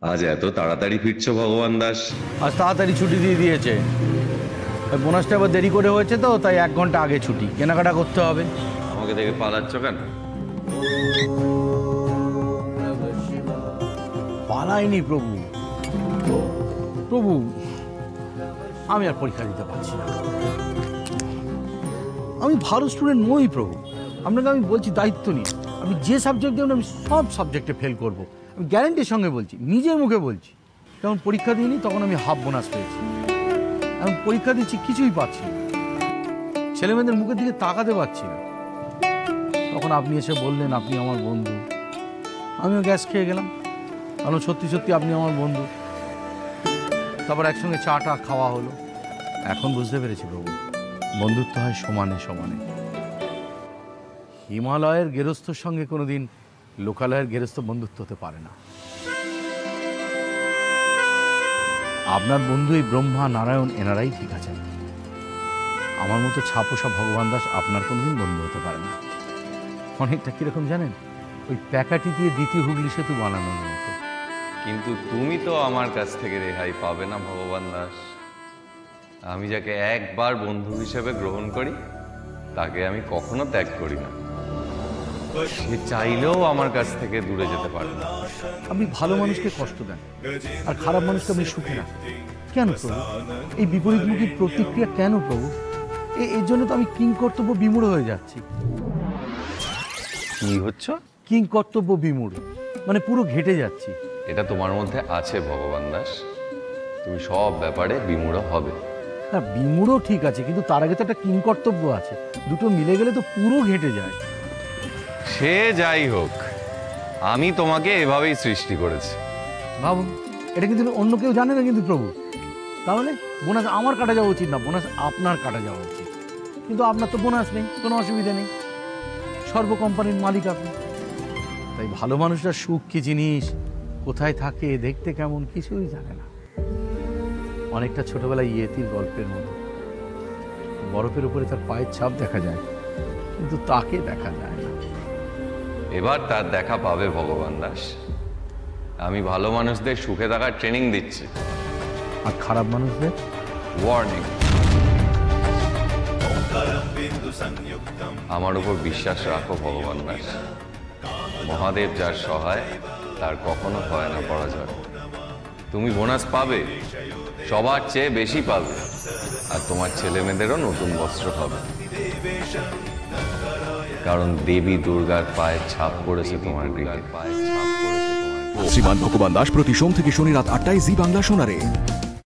আজ এত তাড়াতাড়ি ফিরছো ভগবান দাস? আজ তাড়াতাড়ি ছুটি দিয়ে দিয়েছে। বোনাসটা আবার দেরি করে হয়েছে তো, তাই 1 ঘন্টা আগে ছুটি। কেনাকাটা করতে হবে। আমাকে দেখে পালাচ্ছ কেন? পালাইনি প্রভু, প্রভু আমি আর পরীক্ষা দিতে পারছি না। আমি ভালো স্টুডেন্ট নই প্রভু। আপনাকে আমি বলছি দায়িত্ব নিই। আমি যে সাবজেক্ট দেবেন আমি সব সাবজেক্টে ফেল করব। আমি গ্যারান্টির সঙ্গে বলছি, নিজের মুখে বলছি। যখন পরীক্ষা দিইনি তখন আমি হাফ বোনাস পেয়েছি। আমি পরীক্ষা দিচ্ছি, কিছুই পাচ্ছি না। ছেলেমেয়েদের মুখের দিকে তাকাতে পারছি না। তখন আপনি এসে বললেন আপনি আমার বন্ধু। আমিও গ্যাস খেয়ে গেলাম, কারণ সত্যি সত্যি আপনি আমার বন্ধু। তারপর একসঙ্গে চাটা খাওয়া হলো। এখন বুঝতে পেরেছি প্রভু, বন্ধুত্ব হয় সমানে সমানে। হিমালয়ের গেরস্থর সঙ্গে কোনোদিন লোকালয়ের গেরস্থ বন্ধুত্ব হতে পারে না। আপনার বন্ধু এই ব্রহ্মা নারায়ণ এনারাই ঠিক আছেন। আমার মতো ছাপোষা ভগবান দাস আপনার কোনোদিন বন্ধু হতে পারে না। অনেকটা কিরকম জানেন, ওই প্যাকাটি দিয়ে দ্বিতীয় হুগলি সেতু বানানোর মতো। কিন্তু তুমি তো আমার কাছ থেকে রেহাই পাবে না ভগবান দাস। আমি যাকে একবার বন্ধু হিসেবে গ্রহণ করি তাকে আমি কখনো ত্যাগ করি না। সে চাইলেও আমার কাছ থেকে দূরে যেতে পারে না। আপনি ভালো মানুষকে কষ্ট দেন আর খারাপ মানুষকে আপনি সুখে রাখেন। কেন প্রভু এই বিপরীতমুখী প্রতিক্রিয়া? কেন প্রভু? এর জন্য তো আমি কিংকর্তব্য বিমূঢ় হয়ে যাচ্ছি। কি হচ্ছে? কিংকর্তব্য বিমূঢ় মানে পুরো ঘেটে যাচ্ছি। এটা তোমার মধ্যে আছে ভগবান দাস। তুমি সব ব্যাপারে বিমূঢ় হবে না, বিমূঢ় ঠিক আছে, কিন্তু তার আগে তো একটা কিংকর্তব্য আছে। দুটো মিলে গেলে তো পুরো ঘেটে যায়। সে যাই হোক, আমি তোমাকে এভাবেই সৃষ্টি করেছি। ভাবুন, এটা কিন্তু অন্য কেউ জানে না কিন্তু প্রভু। তাহলে বোনাস আমার কাটা যাওয়া উচিত না, বোনাস আপনার কাটা যাওয়া উচিত। কিন্তু আপনার তো বোনাস নেই, কোনো অসুবিধা নেই। সর্ব কোম্পানির মালিক আপনি। তাই ভালো মানুষরা সুখ কি জিনিস, কোথায় থাকে, দেখতে কেমন, কিছুই জানে না। অনেকটা ছোটবেলায় ইয়েতির গল্পের মতো। বরফের উপরে তার পায়ের ছাপ দেখা যায়, কিন্তু তাকে দেখা যায় না। এবার তার দেখা পাবে ভগবান দাস। আমি ভালো মানুষদের সুখে থাকার ট্রেনিং দিচ্ছি। আর খারাপ মানুষদের ওয়ার্নিং। আমার উপর বিশ্বাস রাখো ভগবান দাস। মহাদেব যার সহায় তার কখনো হয় না পরাজয়। তুমি বোনাস পাবে, সবার চেয়ে বেশি পাবে। আর তোমার ছেলে মেয়েদেরও নতুন বস্ত্র পাবে, কারণ দেবী দুর্গার পায়ের ছাপ পড়েছে তোমার পায়ের ছাপ পড়েছে তোমার। শ্রীমান ভগবান দাস প্রতি সোম থেকে শনি রাত 8টায় জি বাংলা শোনারে।